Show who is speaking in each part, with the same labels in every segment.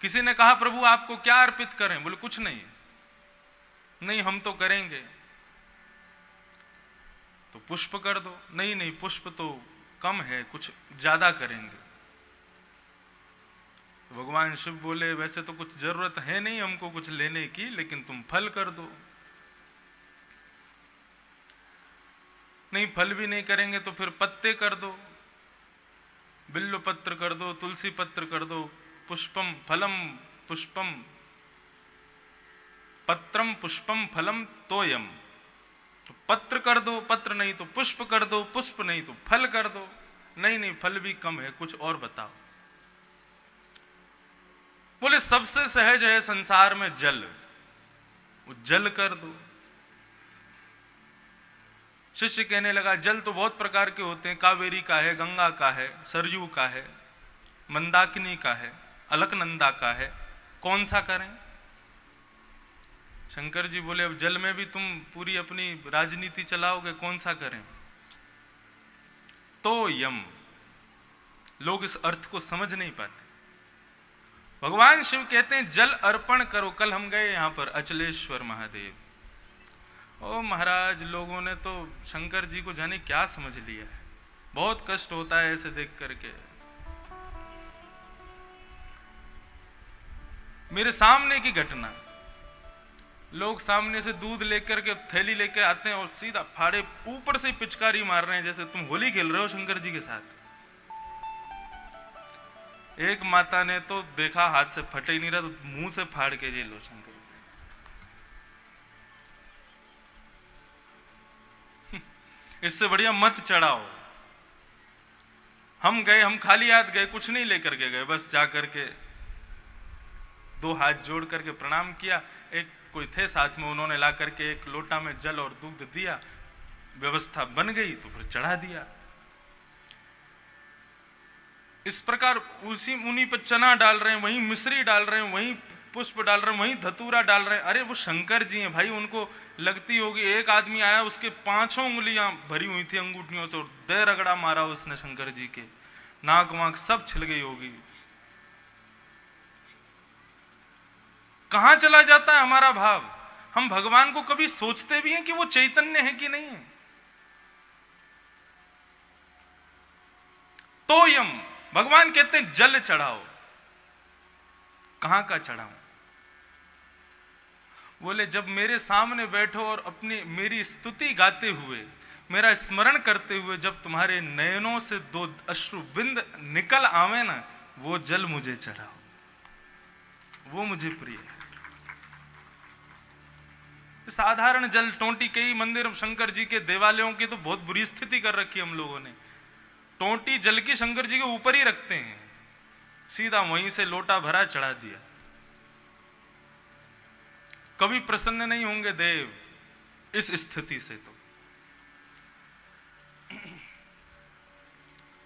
Speaker 1: किसी ने कहा प्रभु आपको क्या अर्पित करें? बोले कुछ नहीं। नहीं हम तो करेंगे। तो पुष्प कर दो। नहीं नहीं पुष्प तो कम है, कुछ ज्यादा करेंगे। तो भगवान शिव बोले वैसे तो कुछ जरूरत है नहीं हमको कुछ लेने की, लेकिन तुम फल कर दो। नहीं फल भी नहीं करेंगे तो फिर पत्ते कर दो, बिल्व पत्र कर दो, तुलसी पत्र कर दो। पुष्पम फलम पुष्पम पत्रम पुष्पम फलम तोयम। तो पत्र कर दो, पत्र नहीं तो पुष्प कर दो, पुष्प नहीं तो फल कर दो। नहीं नहीं फल भी कम है, कुछ और बताओ। बोले सबसे सहज है संसार में जल, वो जल कर दो। शिष्य कहने लगा जल तो बहुत प्रकार के होते हैं, कावेरी का है, गंगा का है, सरयू का है, मंदाकिनी का है, अलकनंदा का है, कौन सा करें? शंकर जी बोले अब जल में भी तुम पूरी अपनी राजनीति चलाओगे, कौन सा करें? तो यम। लोग इस अर्थ को समझ नहीं पाते। भगवान शिव कहते हैं जल अर्पण करो। कल हम गए यहां पर अचलेश्वर महादेव। ओ महाराज लोगों ने तो शंकर जी को जाने क्या समझ लिया है। बहुत कष्ट होता है ऐसे देख करके। मेरे सामने की घटना, लोग सामने से दूध लेकर के थैली लेकर आते हैं और सीधा फाड़े ऊपर से पिचकारी मार रहे हैं जैसे तुम होली खेल रहे हो शंकर जी के साथ। एक माता ने तो देखा हाथ से फटे ही नहीं रहा तो मुंह से फाड़ के ये लो शंकर जी। इससे बढ़िया मत चढ़ाओ। हम गए, हम खाली हाथ गए, कुछ नहीं लेकर के गए, बस जा करके दो हाथ जोड़ करके प्रणाम किया। एक कोई थे साथ में, उन्होंने ला करके एक लोटा में जल और दूध दिया, व्यवस्था बन गई तो फिर चढ़ा दिया। इस प्रकार उसी उन्हीं पर चना डाल रहे हैं, वहीं मिश्री डाल रहे हैं, वहीं पुष्प डाल रहे हैं, वहीं धतूरा डाल रहे हैं। अरे वो शंकर जी हैं भाई, उनको लगती होगी। एक आदमी आया उसके 5 उंगलियां भरी हुई थी अंगूठियों से और दे रगड़ा मारा उसने शंकर जी के, नाक वाक सब छिल गई होगी। कहां चला जाता है हमारा भाव? हम भगवान को कभी सोचते भी हैं कि वो चैतन्य है कि नहीं है? तो यम भगवान कहते हैं जल चढ़ाओ। कहां का चढ़ाऊं? बोले जब मेरे सामने बैठो और अपनी मेरी स्तुति गाते हुए, मेरा स्मरण करते हुए जब तुम्हारे नयनों से 2 अश्रु बिंद निकल आवे ना, वो जल मुझे चढ़ाओ, वो मुझे प्रिय है। साधारण जल टोंटी, कई मंदिर शंकर जी के देवालयों की तो बहुत बुरी स्थिति कर रखी हम लोगों ने। टोंटी जल की शंकर जी के ऊपर ही रखते हैं, सीधा वहीं से लोटा भरा चढ़ा दिया। कभी प्रसन्न नहीं होंगे देव इस स्थिति से। तो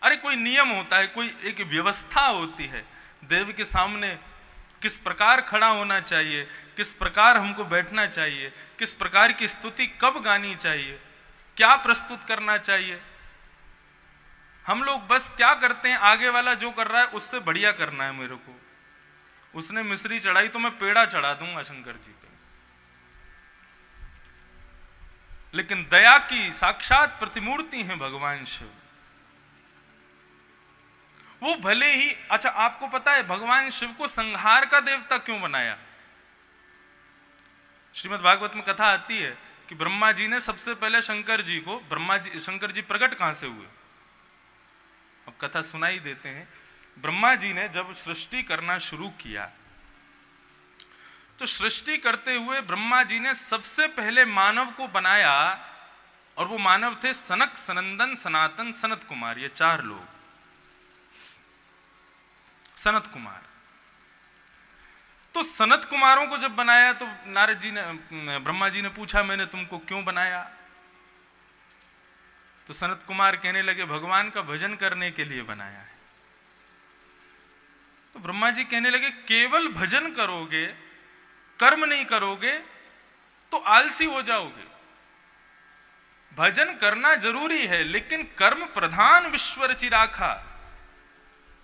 Speaker 1: अरे कोई नियम होता है, कोई एक व्यवस्था होती है। देव के सामने किस प्रकार खड़ा होना चाहिए, किस प्रकार हमको बैठना चाहिए, किस प्रकार की स्तुति कब गानी चाहिए, क्या प्रस्तुत करना चाहिए। हम लोग बस क्या करते हैं, आगे वाला जो कर रहा है उससे बढ़िया करना है मेरे को। उसने मिश्री चढ़ाई तो मैं पेड़ा चढ़ा दूंगा शंकर जी पे। लेकिन दया की साक्षात प्रतिमूर्ति हैं भगवान शिव। वो भले ही, अच्छा आपको पता है भगवान शिव को संहार का देवता क्यों बनाया? श्रीमद् भागवत में कथा आती है कि ब्रह्मा जी ने सबसे पहले शंकर जी को, शंकर जी प्रकट कहां से हुए? अब कथा सुनाई देते हैं। ब्रह्मा जी ने जब सृष्टि करना शुरू किया तो सृष्टि करते हुए ब्रह्मा जी ने सबसे पहले मानव को बनाया, और वो मानव थे सनक, सनंदन, सनातन, सनत कुमार। ये 4 लोग। सनत कुमार, तो सनत कुमारों को जब बनाया तो नारद जी ने, ब्रह्मा जी ने पूछा मैंने तुमको क्यों बनाया? तो सनत कुमार कहने लगे भगवान का भजन करने के लिए बनाया है। तो ब्रह्मा जी कहने लगे केवल भजन करोगे, कर्म नहीं करोगे तो आलसी हो जाओगे। भजन करना जरूरी है, लेकिन कर्म प्रधान विश्व रचि राखा।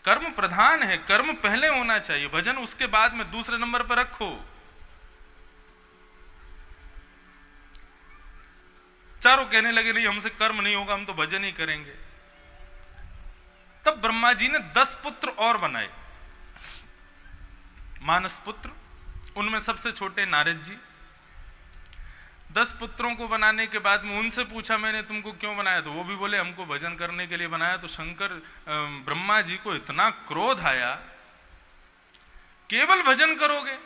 Speaker 1: कर्म प्रधान है, कर्म पहले होना चाहिए, भजन उसके बाद में दूसरे नंबर पर रखो। चारों कहने लगे नहीं हमसे कर्म नहीं होगा, हम तो भजन ही करेंगे। तब ब्रह्मा जी ने 10 पुत्र और बनाए, मानस पुत्र, उनमें सबसे छोटे नारद जी। 10 पुत्रों को बनाने के बाद में उनसे पूछा मैंने तुमको क्यों बनाया, तो वो भी बोले हमको भजन करने के लिए बनाया। तो शंकर ब्रह्मा जी को इतना क्रोध आया, केवल भजन करोगे?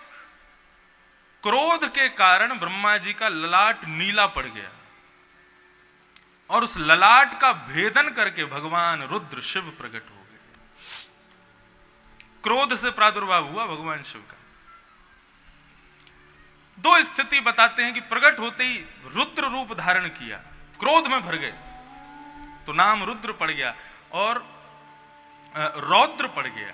Speaker 1: क्रोध के कारण ब्रह्मा जी का ललाट नीला पड़ गया और उस ललाट का भेदन करके भगवान रुद्र शिव प्रकट हो गए। क्रोध से प्रादुर्भाव हुआ भगवान शिव का। 2 स्थिति बताते हैं कि प्रकट होते ही रुद्र रूप धारण किया, क्रोध में भर गए तो नाम रुद्र पड़ गया और रौद्र पड़ गया।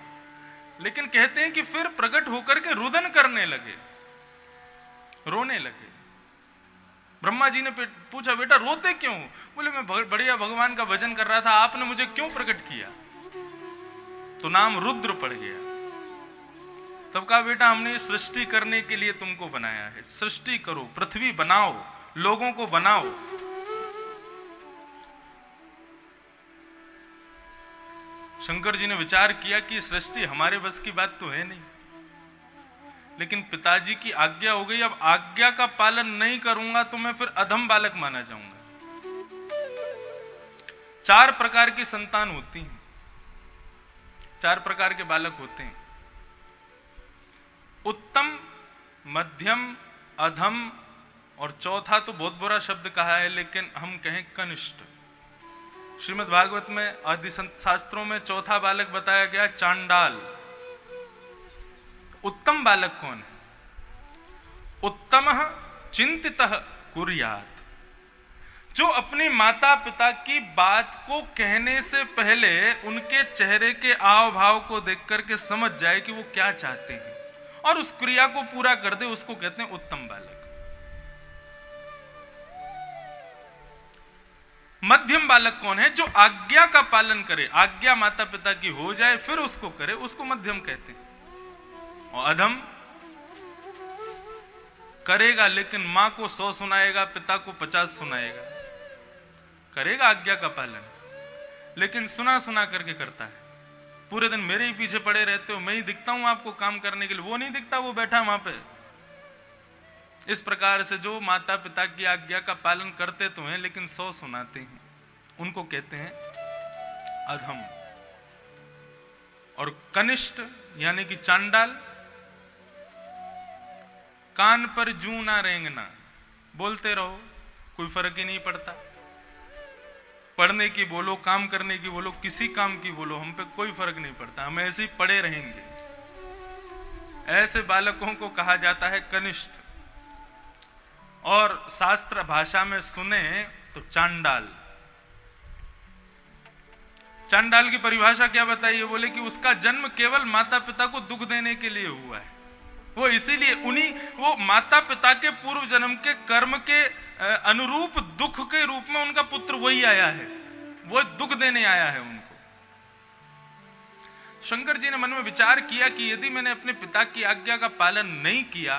Speaker 1: लेकिन कहते हैं कि फिर प्रकट होकर के रुदन करने लगे, रोने लगे। ब्रह्मा जी ने पूछा बेटा रोते क्यों? बोले मैं बढ़िया भगवान का भजन कर रहा था, आपने मुझे क्यों प्रकट किया? तो नाम रुद्र पड़ गया। तब कहा बेटा हमने सृष्टि करने के लिए तुमको बनाया है, सृष्टि करो, पृथ्वी बनाओ, लोगों को बनाओ। शंकर जी ने विचार किया कि सृष्टि हमारे बस की बात तो है नहीं, लेकिन पिताजी की आज्ञा हो गई, अब आज्ञा का पालन नहीं करूंगा तो मैं फिर अधम बालक माना जाऊंगा। 4 प्रकार की संतान होती हैं, 4 प्रकार के बालक होते हैं, उत्तम, मध्यम, अधम और चौथा तो बहुत बुरा शब्द कहा है, लेकिन हम कहें कनिष्ठ। श्रीमद् भागवत में आदि शास्त्रों में चौथा बालक बताया गया चांडाल। उत्तम बालक कौन है? उत्तमः चिंतितः कुर्यात्, जो अपने माता पिता की बात को कहने से पहले उनके चेहरे के आव भाव को देख करके समझ जाए कि वो क्या चाहते हैं और उस क्रिया को पूरा कर दे, उसको कहते हैं उत्तम बालक। मध्यम बालक कौन है? जो आज्ञा का पालन करे, आज्ञा माता पिता की हो जाए फिर उसको करे, उसको मध्यम कहते हैं। और अधम करेगा लेकिन मां को 100 सुनाएगा, पिता को 50 सुनाएगा, करेगा आज्ञा का पालन लेकिन सुना सुना करके करता है। पूरे दिन मेरे ही पीछे पड़े रहते हो, मैं ही दिखता हूं आपको काम करने के लिए, वो नहीं दिखता, वो बैठा वहां पे। इस प्रकार से जो माता पिता की आज्ञा का पालन करते तो हैं लेकिन 100 सुनाते हैं, उनको कहते हैं अधम। और कनिष्ठ यानी कि चांडाल, कान पर जू ना रेंगना, बोलते रहो, कोई फर्क ही नहीं पड़ता। पढ़ने की बोलो, काम करने की बोलो, किसी काम की बोलो, हम पे कोई फर्क नहीं पड़ता, हम ऐसे ही पड़े रहेंगे। ऐसे बालकों को कहा जाता है कनिष्ठ। और शास्त्र भाषा में सुने तो चांडाल। चांडाल की परिभाषा क्या बताइए? बोले कि उसका जन्म केवल माता पिता को दुख देने के लिए हुआ है। वो इसीलिए वो माता पिता के पूर्व जन्म के कर्म के अनुरूप दुख के रूप में उनका पुत्र वही आया है, वो दुख देने आया है उनको। शंकर जी ने मन में विचार किया कि यदि मैंने अपने पिता की आज्ञा का पालन नहीं किया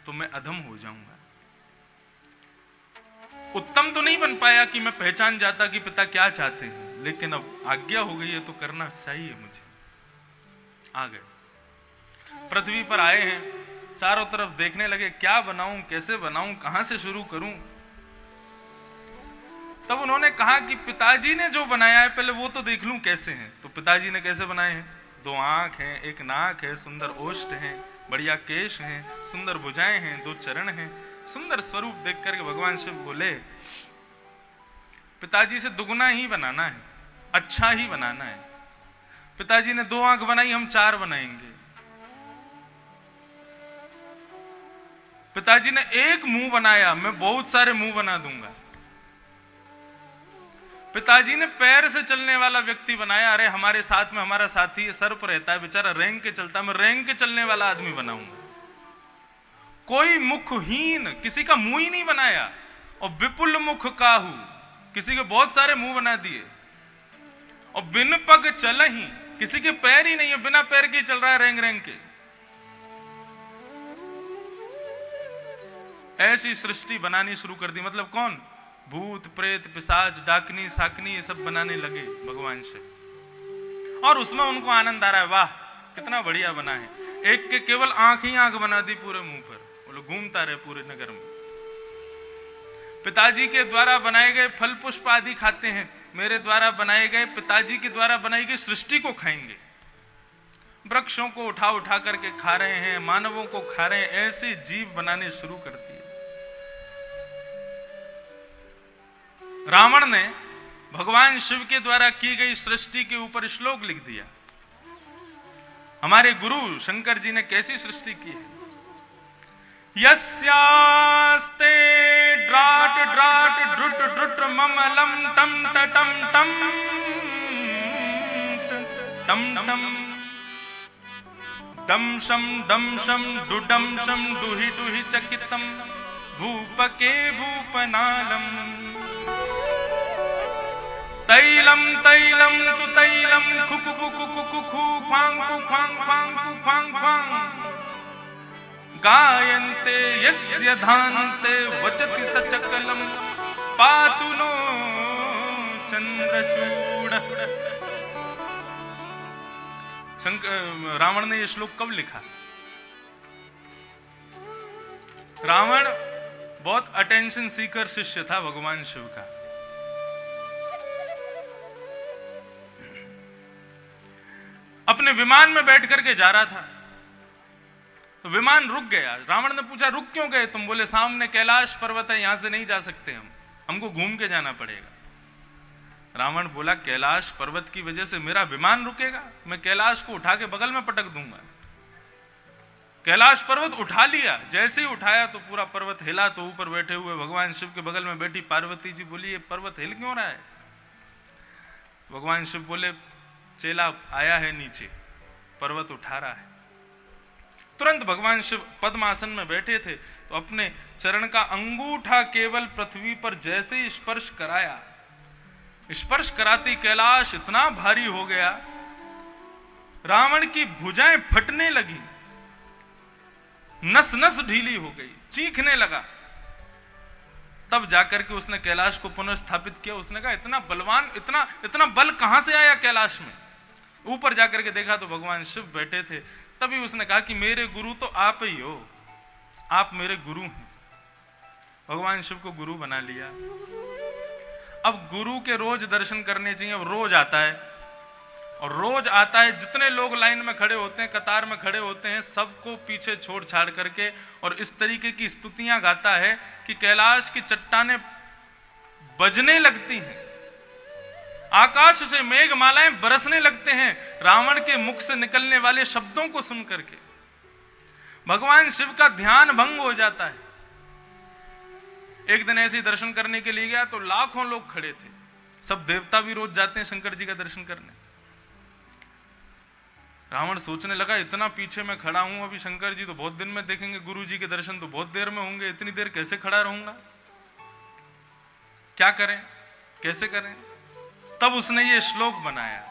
Speaker 1: तो मैं अधम हो जाऊंगा। उत्तम तो नहीं बन पाया कि मैं पहचान जाता कि पिता क्या चाहते हैं, लेकिन अब आज्ञा हो गई है तो करना चाहिए मुझे। आ गए, पृथ्वी पर आए हैं, चारों तरफ देखने लगे क्या बनाऊं, कैसे बनाऊं, कहां से शुरू करूं। तब उन्होंने कहा कि पिताजी ने जो बनाया है पहले वो तो देख लूं कैसे हैं। तो पिताजी ने कैसे बनाए हैं? 2 आंख हैं, 1 नाक है, सुंदर ओष्ठ हैं, बढ़िया केश हैं, सुंदर भुजाएं हैं, 2 चरण हैं। सुंदर स्वरूप देख करके भगवान शिव बोले पिताजी से दुगना ही बनाना है, अच्छा ही बनाना है। पिताजी ने 2 आंख बनाई, हम 4 बनाएंगे। पिताजी ने 1 मुंह बनाया, मैं बहुत सारे मुंह बना दूंगा। पिताजी ने पैर से चलने वाला व्यक्ति बनाया, अरे हमारे साथ में हमारा साथी सर पर रहता है बेचारा, रेंग के चलता है, मैं रेंग के चलने वाला आदमी बनाऊंगा। कोई मुखहीन, किसी का मुंह ही नहीं बनाया। और विपुल मुख काहू, किसी के बहुत सारे मुंह बना दिए। और बिन पग चलही, किसी के पैर ही नहीं है, बिना पैर के चल रहा है, रेंग रेंग के। ऐसी सृष्टि बनानी शुरू कर दी। मतलब कौन? भूत प्रेत पिशाच डाकनी साकनी ये सब बनाने लगे भगवान से, और उसमें उनको आनंद आ रहा है, वाह कितना बढ़िया बना है। एक के केवल आंख ही आंख बना दी पूरे मुंह पर, वो लोग घूमता रहे पूरे नगर में। पिताजी के द्वारा बनाए गए फल पुष्प आदि खाते हैं, मेरे द्वारा बनाए गए पिताजी के द्वारा बनाई गई सृष्टि को खाएंगे। वृक्षों को उठा उठा करके खा रहे हैं, मानवों को खा रहे हैं, ऐसे जीव बनाने शुरू कर दिए। रावण ने भगवान शिव के द्वारा की गई सृष्टि के ऊपर श्लोक लिख दिया। हमारे गुरु शंकर जी ने कैसी सृष्टि की है? यस्यास्ते ड्राट ड्राट ड्रुट ड्रुट ममलम टम टम टम टम टम डम शम डुडम शम डुहि डुहि चकितम भूपके भूपनालम तैलम तैलम तु तैलम खुकु खुकु खुकु खु ख्वांग खु ख्वांग ख्वांग खु ख्वांग ख्वांग गायन्ते यस्य धान्ते वचति सचकलम पातु नो चंद्रचूड़। रावण ने ये श्लोक कब लिखा? रावण बहुत अटेंशन सीकर शिष्य था भगवान शिव का। अपने विमान में बैठ करके जा रहा था तो विमान रुक गया। रावण ने पूछा रुक क्यों गए तुम? बोले सामने कैलाश पर्वत है, यहां से नहीं जा सकते हमको घूम के जाना पड़ेगा। रावण बोला कैलाश पर्वत की वजह से मेरा विमान रुकेगा? मैं कैलाश को उठा के बगल में पटक दूंगा। कैलाश पर्वत उठा लिया, जैसे ही उठाया तो पूरा पर्वत हिला। तो ऊपर बैठे हुए भगवान शिव के बगल में बैठी पार्वती जी बोली ये पर्वत हिल क्यों रहा है? भगवान शिव बोले चेला आया है नीचे, पर्वत उठा रहा है। तुरंत भगवान शिव पद्मासन में बैठे थे तो अपने चरण का अंगूठा केवल पृथ्वी पर जैसे ही स्पर्श कराया, स्पर्श कराती कैलाश इतना भारी हो गया, रावण की भुजाएं फटने लगी, नस नस ढीली हो गई, चीखने लगा। तब जाकर के उसने कैलाश को पुनर्स्थापित किया। उसने कहा इतना बलवान, इतना बल कहां से आया कैलाश में? ऊपर जाकर के देखा तो भगवान शिव बैठे थे। तभी उसने कहा कि मेरे गुरु तो आप ही हो, आप मेरे गुरु हैं। भगवान शिव को गुरु बना लिया। अब गुरु के रोज दर्शन करने चाहिए। अब रोज आता है और रोज आता है, जितने लोग लाइन में खड़े होते हैं, कतार में खड़े होते हैं, सबको पीछे छोड़ छाड़ करके और इस तरीके की स्तुतियां गाता है कि कैलाश की चट्टानें बजने लगती हैं, आकाश से मेघमालाएं बरसने लगते हैं रावण के मुख से निकलने वाले शब्दों को सुन करके। भगवान शिव का ध्यान भंग हो जाता है। एक दिन ऐसे ही दर्शन करने के लिए गया तो लाखों लोग खड़े थे। सब देवता भी रोज जाते हैं शंकर जी का दर्शन करने। रावण सोचने लगा इतना पीछे मैं खड़ा हूं, अभी शंकर जी तो बहुत दिन में देखेंगे, गुरु जी के दर्शन तो बहुत देर में होंगे, इतनी देर कैसे खड़ा रहूंगा? क्या करें, कैसे करें? तब उसने ये श्लोक बनाया,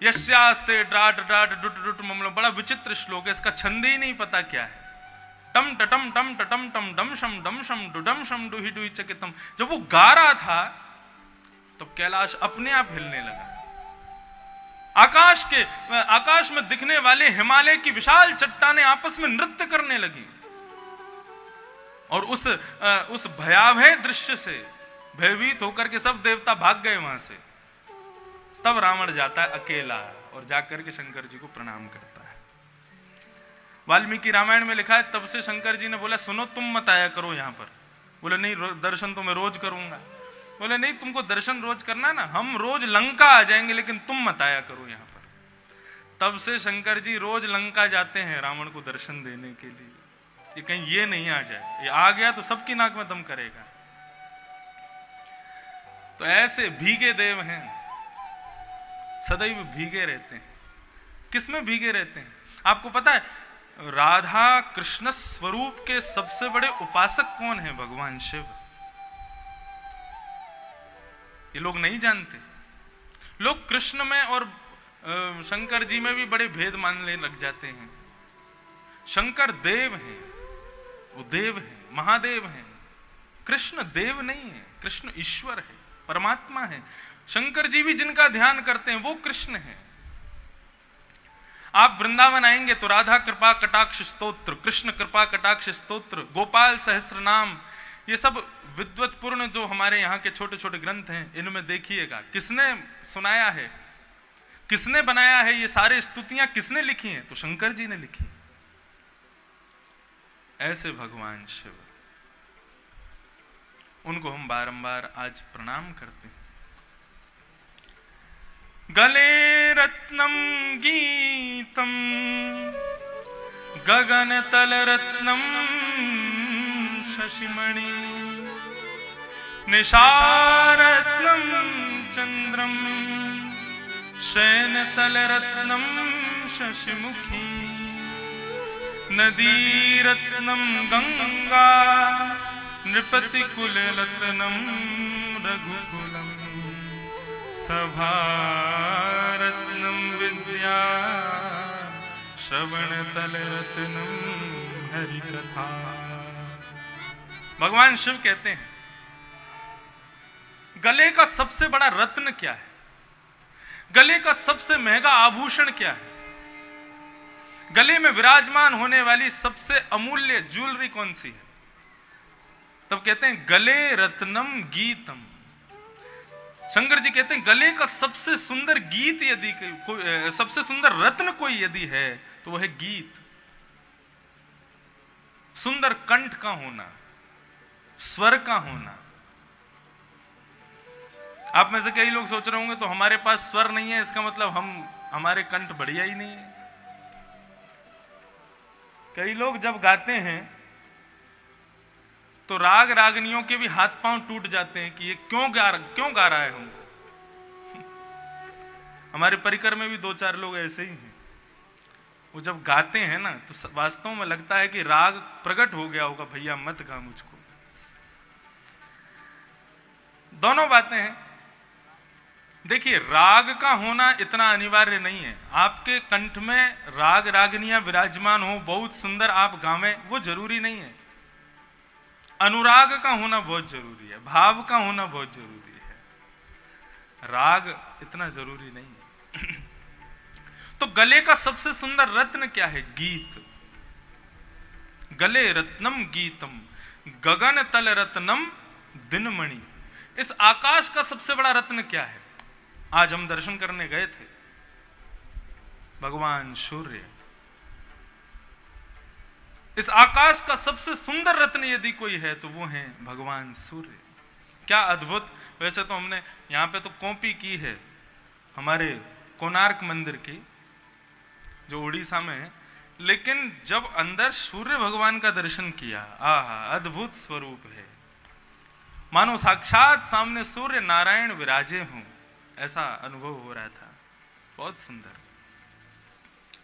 Speaker 1: यस्यास्ते ड्राट ड्राट डुट डुट ममलो। बड़ा विचित्र श्लोक है, इसका छंद ही नहीं पता क्या है। टम टटम टम टटम टम डम शम डुडम शम डुहि डुहि चकितम। जब वो गा रहा था तो कैलाश अपने आप हिलने लगा। आकाश में दिखने वाले हिमालय की विशाल चट्टानें आपस में नृत्य करने लगी और उस भयावह दृश्य से भयभीत होकर के सब देवता भाग गए वहां से। तब रावण जाता है अकेला और जाकर के शंकर जी को प्रणाम करता है। वाल्मीकि रामायण में लिखा है तब से शंकर जी ने बोला सुनो तुम मत आया करो यहाँ पर। बोले नहीं, दर्शन तो मैं रोज करूंगा। बोले नहीं, तुमको दर्शन रोज करना ना, हम रोज लंका आ जाएंगे लेकिन तुम मत आया करो यहाँ पर। तब से शंकर जी रोज लंका जाते हैं रावण को दर्शन देने के लिए, कि कहीं ये नहीं आ जाए, ये आ गया तो सबकी नाक में दम करेगा। तो ऐसे भीगे देव हैं, सदैव भीगे रहते हैं। किसमें भीगे रहते हैं? आपको पता है राधा कृष्ण स्वरूप के सबसे बड़े उपासक कौन है? भगवान शिव। ये लोग नहीं जानते। लोग कृष्ण में और शंकर जी में भी बड़े भेद मानने लग जाते हैं। शंकर देव हैं, वो देव है, महादेव हैं। कृष्ण देव नहीं है, कृष्ण ईश्वर है, परमात्मा है। शंकर जी भी जिनका ध्यान करते हैं वो कृष्ण है। आप वृंदावन आएंगे तो राधा कृपा कटाक्ष स्तोत्र, कृष्ण कृपा कटाक्ष स्तोत्र, गोपाल सहस्त्र नाम, ये सब विद्वतपूर्ण जो हमारे यहाँ के छोटे छोटे ग्रंथ हैं, इनमें देखिएगा किसने सुनाया है, किसने बनाया है, ये सारे स्तुतियां किसने लिखी हैं? तो शंकर जी ने लिखी। ऐसे भगवान शिव, उनको हम बारंबार आज प्रणाम करते हैं। गले रत्नम गीतम गगन तल रत्नम शशिमणि निशारत्नम चंद्रम शयन तल रत्नम शशिमुखी नदी रत्नम गंगा नृपति कुल रत्नम रघुकुलम सभा रत्नम विद्या श्रवण तल रत्नम हरि कथा। भगवान शिव कहते हैं गले का सबसे बड़ा रत्न क्या है, गले का सबसे महंगा आभूषण क्या है, गले में विराजमान होने वाली सबसे अमूल्य ज्वेलरी कौन सी है? तब कहते हैं गले रत्नम गीतम। शंकर जी कहते हैं गले का सबसे सुंदर गीत यदि कोई, सबसे सुंदर रत्न कोई यदि है तो वह है गीत। सुंदर कंठ का होना, स्वर का होना। आप में से कई लोग सोच रहे होंगे तो हमारे पास स्वर नहीं है, इसका मतलब हमारे कंठ बढ़िया ही नहीं है। कई लोग जब गाते हैं तो राग रागनियों के भी हाथ पांव टूट जाते हैं कि ये क्यों गा रहा है हमको। हमारे परिकर में भी 2-4 लोग ऐसे ही हैं। वो जब गाते हैं ना तो वास्तव में लगता है कि राग प्रकट हो गया होगा, भैया मत गा मुझको। दोनों बातें हैं। देखिए, राग का होना इतना अनिवार्य नहीं है। आपके कंठ में राग रागनियां विराजमान हो, बहुत सुंदर आप गावें, वो जरूरी नहीं है। अनुराग का होना बहुत जरूरी है, भाव का होना बहुत जरूरी है, राग इतना जरूरी नहीं है। तो गले का सबसे सुंदर रत्न क्या है? गीत। गले रत्नम गीतम गगन तल रत्नम दिनमणि। इस आकाश का सबसे बड़ा रत्न क्या है? आज हम दर्शन करने गए थे, भगवान सूर्य। इस आकाश का सबसे सुंदर रत्न यदि कोई है तो वो है भगवान सूर्य। क्या अद्भुत। वैसे तो हमने यहाँ पे तो कॉपी की है हमारे कोणार्क मंदिर की, जो उड़ीसा में है, लेकिन जब अंदर सूर्य भगवान का दर्शन किया, आहा, अद्भुत स्वरूप है, मानो साक्षात सामने सूर्य नारायण विराजे हों, ऐसा अनुभव हो रहा था। बहुत सुंदर।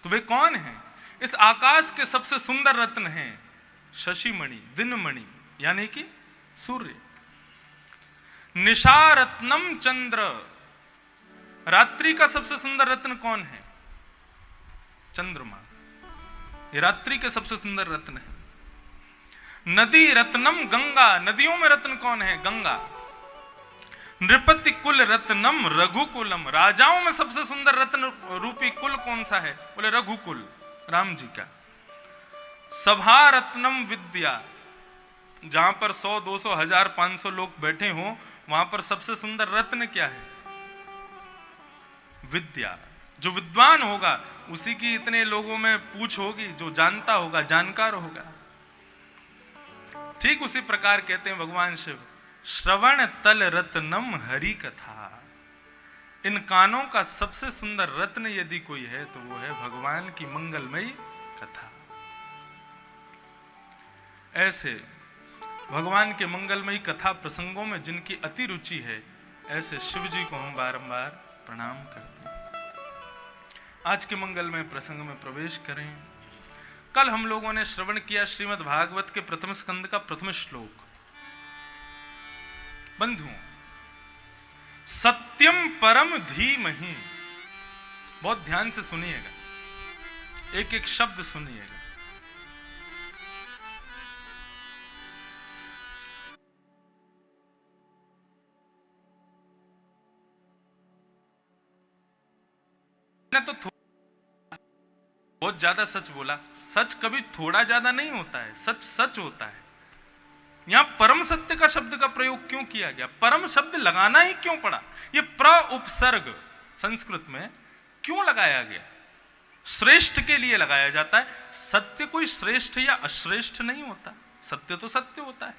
Speaker 1: तो वे कौन हैं? इस आकाश के सबसे सुंदर रत्न हैं शशिमणि, दिनमणि, यानी कि सूर्य। निशारत्नम चंद्र। रात्रि का सबसे सुंदर रत्न कौन है? चंद्रमा। ये रात्रि के सबसे सुंदर रत्न है। नदी रत्नम गंगा। नदियों में रत्न कौन है? गंगा। नृपति कुल रत्नम रघुकुलम। राजाओं में सबसे सुंदर रत्न रूपी कुल कौन सा है? बोले रघुकुल, राम जी का। सभा रत्नम विद्या। जहां पर 100, 200, 1000, 500 लोग बैठे हों, वहां पर सबसे सुंदर रत्न क्या है? विद्या। जो विद्वान होगा उसी की इतने लोगों में पूछ होगी, जो जानता होगा, जानकार होगा। ठीक उसी प्रकार कहते हैं भगवान शिव, श्रवण तल रत्नम हरि कथा। इन कानों का सबसे सुंदर रत्न यदि कोई है तो वो है भगवान की मंगलमयी कथा। ऐसे भगवान के मंगलमयी कथा प्रसंगों में जिनकी अति रुचि है, ऐसे शिव जी को हम बारंबार प्रणाम करते हैं। आज के मंगलमय प्रसंग में प्रवेश करें। कल हम लोगों ने श्रवण किया श्रीमद् भागवत के प्रथम स्कंद का प्रथम श्लोक। बंधुओं, सत्यम परम धीमहि बहुत ध्यान से सुनिएगा, एक एक शब्द सुनिएगा। तो बहुत ज्यादा सच बोला। सच कभी थोड़ा ज्यादा नहीं होता है, सच सच होता है। यहां परम सत्य का शब्द का प्रयोग क्यों किया गया? परम शब्द लगाना ही क्यों पड़ा? ये प्र उपसर्ग संस्कृत में क्यों लगाया गया? श्रेष्ठ के लिए लगाया जाता है। सत्य कोई श्रेष्ठ या अश्रेष्ठ नहीं होता, सत्य तो सत्य होता है।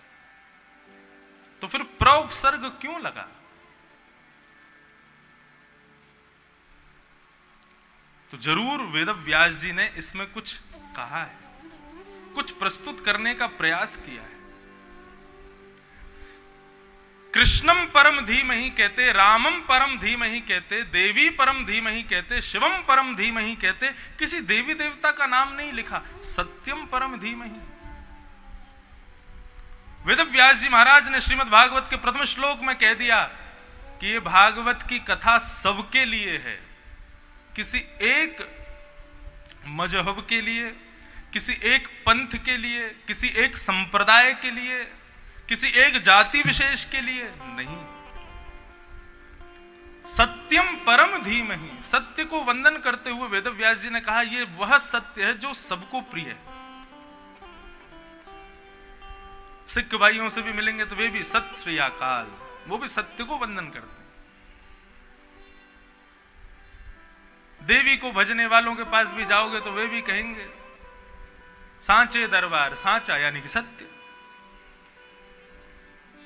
Speaker 1: तो फिर प्र उपसर्ग क्यों लगा? तो जरूर वेदव्यास जी ने इसमें कुछ कहा है, कुछ प्रस्तुत करने का प्रयास किया है। कृष्णम परम धीमहि कहते, रामम परम धीमहि कहते, देवी परम धीमहि कहते, शिवम परम धीमहि कहते। किसी देवी देवता का नाम नहीं लिखा, सत्यम परम धीमहि। वेदव्यास जी महाराज ने श्रीमद् भागवत के प्रथम श्लोक में कह दिया कि ये भागवत की कथा सबके लिए है। किसी एक मजहब के लिए, किसी एक पंथ के लिए, किसी एक संप्रदाय के लिए, किसी एक जाति विशेष के लिए नहीं। सत्यम परम धीमहि, सत्य को वंदन करते हुए वेदव्यास जी ने कहा यह वह सत्य है जो सबको प्रिय है। सिख भाइयों से भी मिलेंगे तो वे भी सत श्री अकाल, वो भी सत्य को वंदन करते हैं। देवी को भजने वालों के पास भी जाओगे तो वे भी कहेंगे सांचे दरबार, सांचा यानी कि सत्य।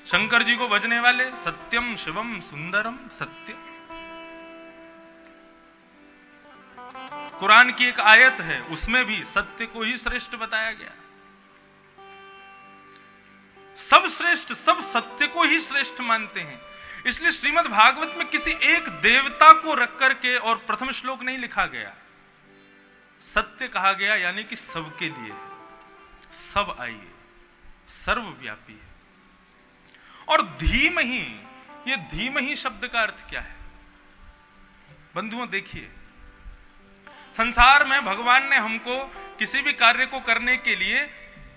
Speaker 1: शंकर जी को भजने वाले सत्यम शिवम सुंदरम सत्य। कुरान की एक आयत है, उसमें भी सत्य को ही श्रेष्ठ बताया गया। सब श्रेष्ठ, सब सत्य को ही श्रेष्ठ मानते हैं। इसलिए श्रीमद् भागवत में किसी एक देवता को रख करके और प्रथम श्लोक नहीं लिखा गया, सत्य कहा गया, यानी कि सबके लिए है। सब आइए, सर्वव्यापी है। और धीमहि, ये धीमहि शब्द का अर्थ क्या है? बंधुओं देखिए, संसार में भगवान ने हमको किसी भी कार्य को करने के लिए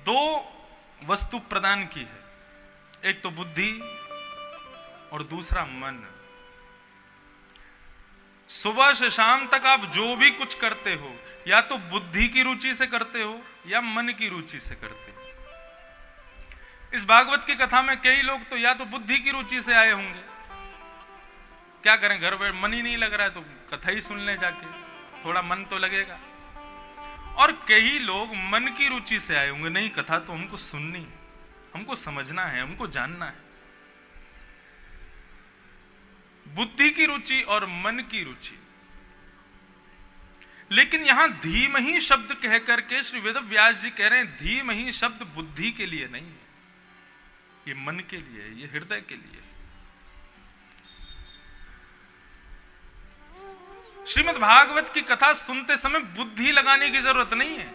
Speaker 1: दो वस्तु प्रदान की है, एक तो बुद्धि और दूसरा मन। सुबह से शाम तक आप जो भी कुछ करते हो, या तो बुद्धि की रुचि से करते हो या मन की रुचि से करते हो। इस भागवत की कथा में कई लोग तो या तो बुद्धि की रुचि से आए होंगे, क्या करें घर बैठ मन ही नहीं लग रहा है तो कथा ही सुन ले जाके, थोड़ा मन तो लगेगा। और कई लोग मन की रुचि से आए होंगे, नहीं कथा तो हमको सुननी, हमको समझना है, हमको जानना है। बुद्धि की रुचि और मन की रुचि। लेकिन यहां धीमहि शब्द कह करके श्री वेदव्यास जी कह रहे हैं धीमहि शब्द बुद्धि के लिए नहीं है, ये मन के लिए, ये हृदय के लिए। श्रीमद् भागवत की कथा सुनते समय बुद्धि लगाने की जरूरत नहीं है।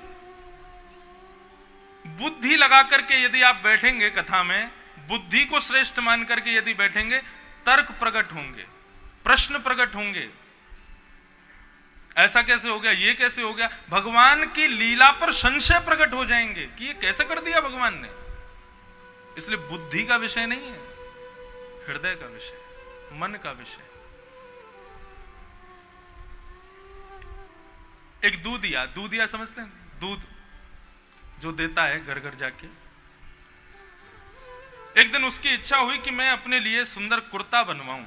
Speaker 1: बुद्धि लगा करके यदि आप बैठेंगे कथा में, बुद्धि को श्रेष्ठ मान करके यदि बैठेंगे, तर्क प्रकट होंगे, प्रश्न प्रकट होंगे। ऐसा कैसे हो गया, ये कैसे हो गया, भगवान की लीला पर संशय प्रकट हो जाएंगे कि ये कैसे कर दिया भगवान ने। इसलिए बुद्धि का विषय नहीं है, हृदय का विषय, मन का विषय। एक दूधिया, दूधिया समझते हैं, दूध जो देता है घर घर जाके। एक दिन उसकी इच्छा हुई कि मैं अपने लिए सुंदर कुर्ता बनवाऊं,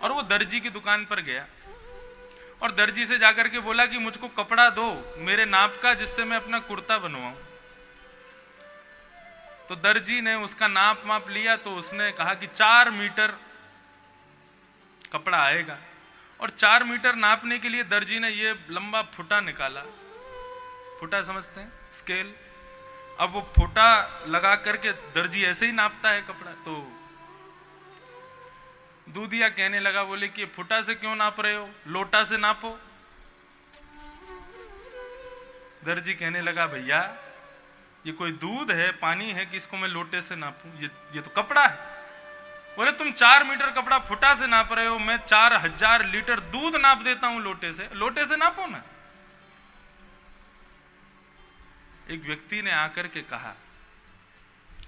Speaker 1: और वो दर्जी की दुकान पर गया और दर्जी से जाकर के बोला कि मुझको कपड़ा दो मेरे नाप का, जिससे मैं अपना कुर्ता बनवाऊं। तो दर्जी ने उसका नाप माप लिया, तो उसने कहा कि 4 मीटर कपड़ा आएगा। और 4 मीटर नापने के लिए दर्जी ने ये लंबा फुटा निकाला, फुटा समझते हैं, स्केल। अब वो फुटा लगा करके दर्जी ऐसे ही नापता है कपड़ा। तो दूधिया कहने लगा, बोले कि फुटा से क्यों नाप रहे हो, लोटा से नापो। दर्जी कहने लगा, भैया ये कोई दूध है, पानी है कि इसको मैं लोटे से नापूं, ये तो कपड़ा है। बोले तुम 4 मीटर कपड़ा फुटा से नाप रहे हो, मैं 4000 लीटर दूध नाप देता हूं लोटे से। लोटे से नापो ना। एक व्यक्ति ने आकर के कहा,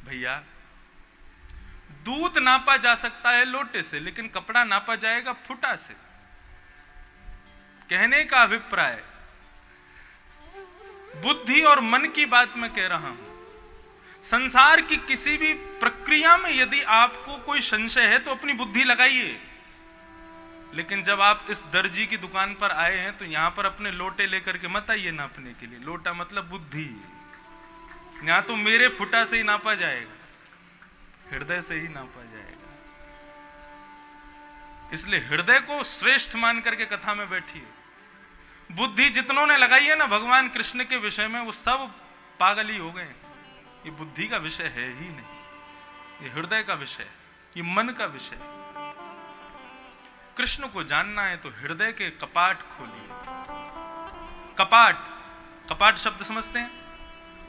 Speaker 1: भैया दूध नापा जा सकता है लोटे से, लेकिन कपड़ा नापा जाएगा फुटा से। कहने का अभिप्राय बुद्धि और मन की बात मैं कह रहा हूं। संसार की किसी भी प्रक्रिया में यदि आपको कोई संशय है तो अपनी बुद्धि लगाइए, लेकिन जब आप इस दर्जी की दुकान पर आए हैं तो यहां पर अपने लोटे लेकर के मत आइए नापने के लिए। लोटा मतलब बुद्धि। यहां तो मेरे फुटा से ही नापा जाएगा, हृदय से ही नापा जाएगा। इसलिए हृदय को श्रेष्ठ मान करके कथा में बैठिए। बुद्धि जितनों ने लगाई है ना भगवान कृष्ण के विषय में, वो सब पागल ही हो गए। ये बुद्धि का विषय है ही नहीं, ये हृदय का विषय, ये मन का विषय। कृष्ण को जानना है तो हृदय के कपाट खोलिए। कपाट, कपाट शब्द समझते हैं?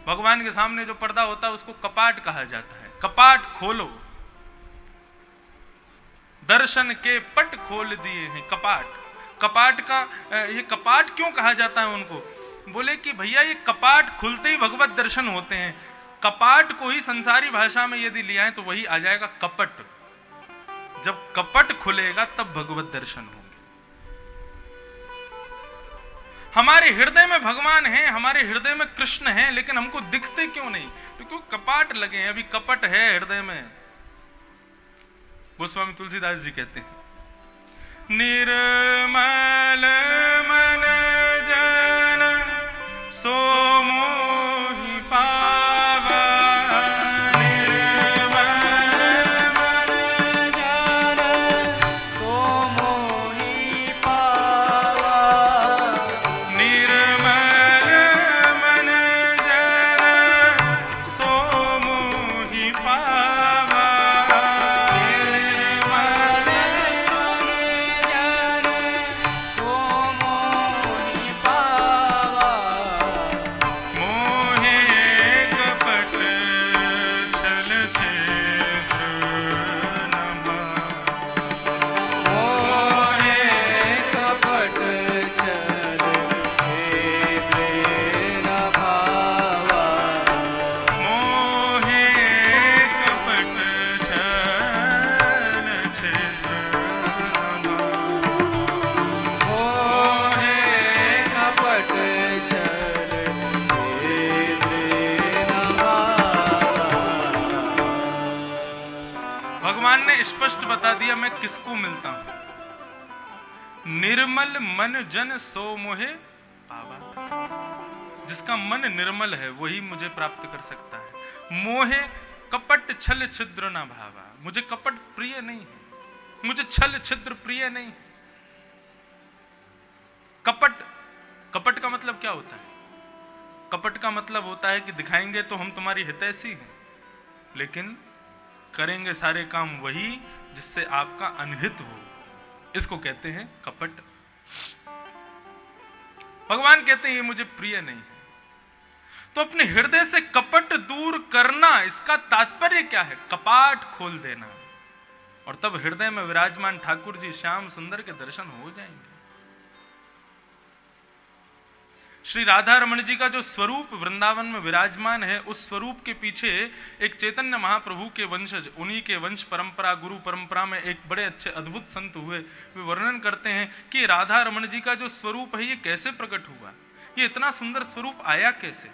Speaker 1: भगवान के सामने जो पर्दा होता है उसको कपाट कहा जाता है। कपाट खोलो, दर्शन के पट खोल दिए हैं। कपाट, कपाट का ये कपाट क्यों कहा जाता है उनको? बोले कि भैया ये कपाट खुलते ही भगवत दर्शन होते हैं। कपाट को ही संसारी भाषा में यदि लिया है तो वही आ जाएगा कपट। जब कपट खुलेगा तब भगवत दर्शन होंगे। हमारे हृदय में भगवान हैं, हमारे हृदय में कृष्ण हैं, लेकिन हमको दिखते क्यों नहीं? क्योंकि कपाट लगे हैं, अभी कपट है हृदय में। गोस्वामी तुलसीदास जी कहते हैं, निर्मल मन जन सो मोहि पावा। स्पष्ट बता दिया मैं किसको मिलता हूं। निर्मल मन जन सो मोहे पावा। जिसका मन निर्मल है वही मुझे प्राप्त कर सकता है। मोहे कपट छल छिद्र ना भावा। मुझे कपट प्रिय नहीं है, मुझे छल छिद्र प्रिय नहीं है। कपट, कपट का मतलब क्या होता है? कपट का मतलब होता है कि दिखाएंगे तो हम तुम्हारी हितैषी हैं, लेकिन करेंगे सारे काम वही जिससे आपका अनहित हो। इसको कहते हैं कपट। भगवान कहते हैं ये मुझे प्रिय नहीं है। तो अपने हृदय से कपट दूर करना, इसका तात्पर्य क्या है? कपाट खोल देना, और तब हृदय में विराजमान ठाकुर जी श्याम सुंदर के दर्शन हो जाएंगे। श्री राधा रमण जी का जो स्वरूप वृंदावन में विराजमान है, उस स्वरूप के पीछे एक चैतन्य महाप्रभु के वंशज, उन्हीं के वंश परंपरा, गुरु परंपरा में एक बड़े अच्छे अद्भुत संत हुए। वे वर्णन करते हैं कि राधा रमण जी का जो स्वरूप है ये कैसे प्रकट हुआ, ये इतना सुंदर स्वरूप आया कैसे।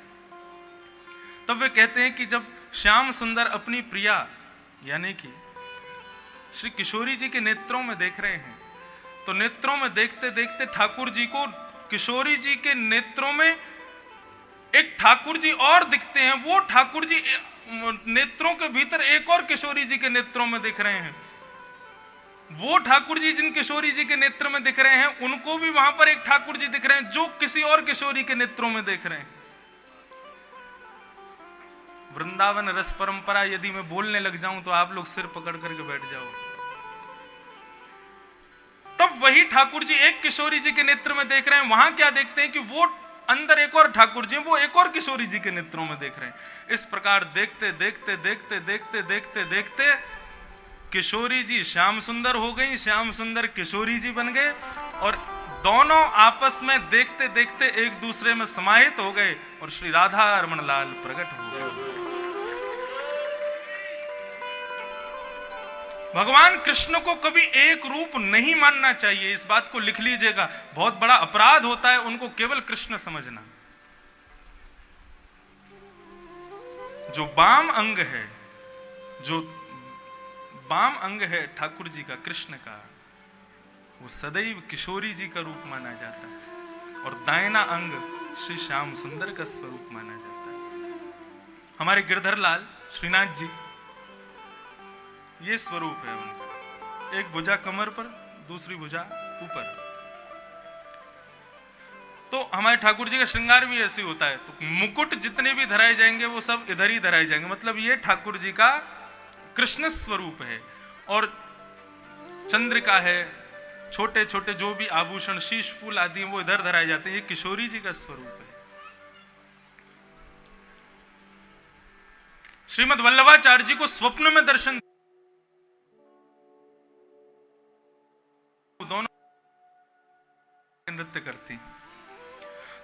Speaker 1: तब वे कहते हैं कि जब श्याम सुंदर अपनी प्रिया यानी कि श्री किशोरी जी के नेत्रों में देख रहे हैं, तो नेत्रों में देखते देखते ठाकुर जी को किशोरी जी के नेत्रों में एक ठाकुर जी और दिखते हैं। वो ठाकुर जी नेत्रों के भीतर एक और किशोरी जी के नेत्रों में दिख रहे हैं। वो ठाकुर जी जिन किशोरी जी के नेत्र में दिख रहे हैं, उनको भी वहां पर एक ठाकुर जी दिख रहे हैं जो किसी और किशोरी के नेत्रों में देख रहे हैं। वृंदावन रस परंपरा यदि मैं बोलने लग जाऊं तो आप लोग सिर पकड़ करके बैठ जाओ। तब वही ठाकुर जी एक किशोरी जी के नेत्र में देख रहे हैं, वहां क्या देखते हैं कि वो अंदर एक और ठाकुर जी, वो एक और किशोरी जी के नेत्रों में देख रहे हैं। इस प्रकार देखते देखते देखते देखते देखते देखते किशोरी जी श्याम सुंदर हो गई, श्याम सुंदर किशोरी जी बन गए, और दोनों आपस में देखते देखते एक दूसरे में समाहित हो गए और श्री राधा रमण लाल प्रकट हो गए। भगवान कृष्ण को कभी एक रूप नहीं मानना चाहिए, इस बात को लिख लीजिएगा। बहुत बड़ा अपराध होता है उनको केवल कृष्ण समझना। जो वाम अंग है, जो वाम अंग है ठाकुर जी का, कृष्ण का, वो सदैव किशोरी जी का रूप माना जाता है, और दाहिना अंग श्री श्याम सुंदर का स्वरूप माना जाता है। हमारे गिरधर लाल श्रीनाथ जी, ये स्वरूप है उनका, एक भुजा कमर पर, दूसरी भुजा ऊपर। तो हमारे ठाकुर जी का श्रृंगार भी ऐसे होता है। तो मुकुट जितने भी धराए जाएंगे वो सब इधर ही धराए जाएंगे, मतलब ये ठाकुर जी का कृष्ण स्वरूप है। और चंद्रिका है, छोटे छोटे जो भी आभूषण, शीश फूल आदि वो इधर धराए जाते हैं, ये किशोरी जी का स्वरूप है। श्रीमद वल्लभाचार्य जी को स्वप्न में दर्शन, दोनों नृत्य करती हैं।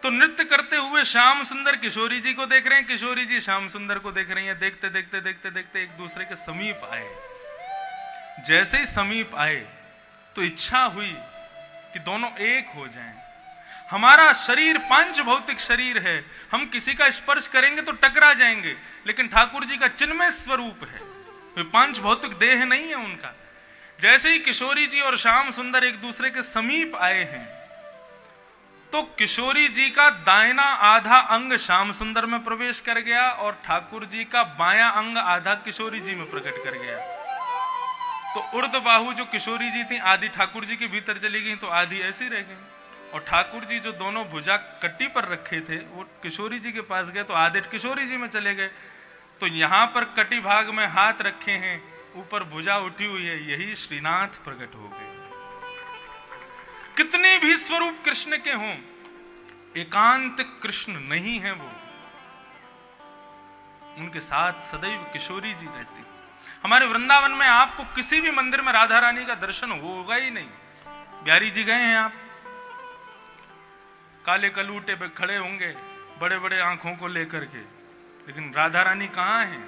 Speaker 1: तो नृत्य करते हुए श्याम सुंदर किशोरी जी को देख रहे हैं, किशोरी जी श्याम सुंदर को देख रही हैं। देखते देखते देखते देखते एक दूसरे के समीप आए। जैसे ही समीप आए तो इच्छा हुई कि दोनों एक हो जाएं। हमारा शरीर पांच भौतिक शरीर है, हम किसी का स्पर्श करेंगे तो टकरा जाएंगे, लेकिन ठाकुर जी का चिन्मय स्वरूप है, वे पांच भौतिक देह नहीं है उनका। जैसे ही किशोरी जी और श्याम सुंदर एक दूसरे के समीप आए हैं, तो किशोरी जी का दाहिना आधा अंग श्याम सुंदर में प्रवेश कर गया और ठाकुर जी का बायां अंग आधा किशोरी जी में प्रकट कर गया। तो उर्द बाहु जो किशोरी जी थी आधी ठाकुर जी के भीतर चली गई, तो आधी ऐसी रह गई। और ठाकुर जी जो दोनों भुजा कट्टी पर रखे थे वो किशोरी जी के पास गए, तो आधे किशोरी जी में चले गए। तो यहां पर कटी भाग में हाथ रखे हैं, ऊपर भुजा उठी हुई है, यही श्रीनाथ प्रकट हो गए। कितने भी स्वरूप कृष्ण के हों, एकांत कृष्ण नहीं है वो, उनके साथ सदैव किशोरी जी रहती। हमारे वृंदावन में आपको किसी भी मंदिर में राधा रानी का दर्शन होगा ही नहीं। बिहारी जी गए हैं आप, काले कलूटे पे खड़े होंगे बड़े बड़े आंखों को लेकर के, लेकिन राधा रानी कहाँ है?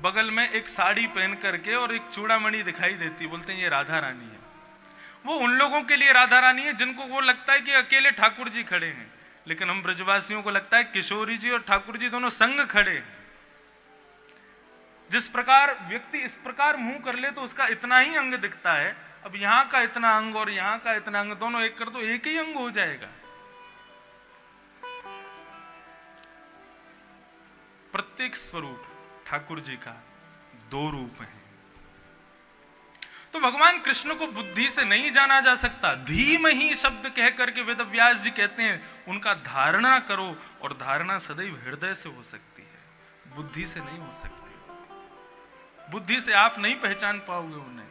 Speaker 1: बगल में एक साड़ी पहन करके और एक चूड़ामणि दिखाई देती, बोलते हैं ये राधा रानी है। वो उन लोगों के लिए राधा रानी है जिनको वो लगता है कि अकेले ठाकुर जी खड़े हैं, लेकिन हम ब्रजवासियों को लगता है किशोरी जी और ठाकुर जी दोनों संग खड़े हैं। जिस प्रकार व्यक्ति इस प्रकार मुंह कर ले तो उसका इतना ही अंग दिखता है, अब यहां का इतना अंग और यहां का इतना अंग दोनों एक कर दो, एक ही अंग हो जाएगा। प्रत्येक स्वरूप ठाकुर जी का दो रूप है। तो भगवान कृष्ण को बुद्धि से नहीं जाना जा सकता। धीमहि शब्द कह करके वेद व्यास जी कहते हैं उनका धारणा करो, और धारणा सदैव हृदय से हो सकती है, बुद्धि से नहीं हो सकती। बुद्धि से आप नहीं पहचान पाओगे उन्हें।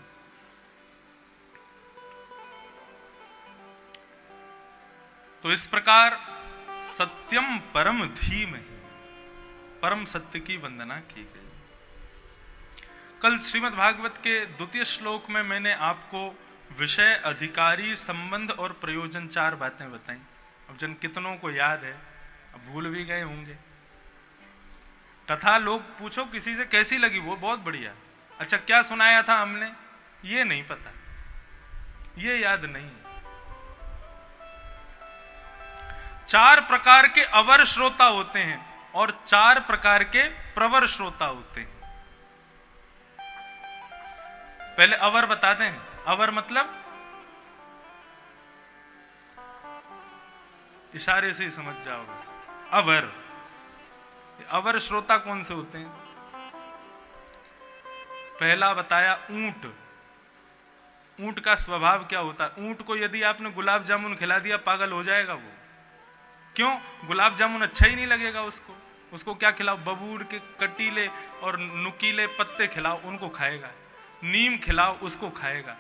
Speaker 1: तो इस प्रकार सत्यम परम धीमहि, परम सत्य की वंदना की गई। कल श्रीमद् भागवत के द्वितीय श्लोक में मैंने आपको विषय, अधिकारी, संबंध और प्रयोजन 4 बातें बताई। अब जन कितनों को याद है, अब भूल भी गए होंगे। तथा लोग पूछो किसी से कैसी लगी, वो बहुत बढ़िया। अच्छा क्या सुनाया था हमने, ये नहीं पता, ये याद नहीं। 4 प्रकार के अवर श्रोता होते हैं और 4 प्रकार के प्रवर श्रोता होते हैं। पहले अवर बताते हैं। अवर मतलब इशारे से ही समझ जाओ बस। अवर श्रोता कौन से होते हैं? पहला बताया ऊंट। ऊंट का स्वभाव क्या होता है? ऊंट को यदि आपने गुलाब जामुन खिला दिया पागल हो जाएगा वो। क्यों? गुलाब जामुन अच्छा ही नहीं लगेगा उसको। उसको क्या खिलाओ? बबूर के कटीले और नुकीले पत्ते खिलाओ, उनको खाएगा। नीम खिलाओ, उसको खाएगा।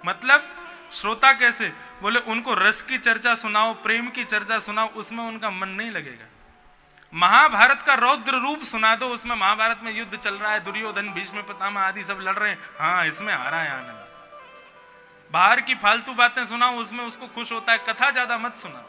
Speaker 1: मतलब श्रोता कैसे? बोले उनको रस की चर्चा सुनाओ, प्रेम की चर्चा सुनाओ, उसमें उनका मन नहीं लगेगा। महाभारत का रौद्र रूप सुना दो, उसमें महाभारत में युद्ध चल रहा है, दुर्योधन भीष्म पितामह आदि सब लड़ रहे हैं, हाँ इसमें आ रहा है आनंद। बाहर की फालतू बातें सुनाओ, उसमें उसको खुश होता है, कथा ज्यादा मत सुना।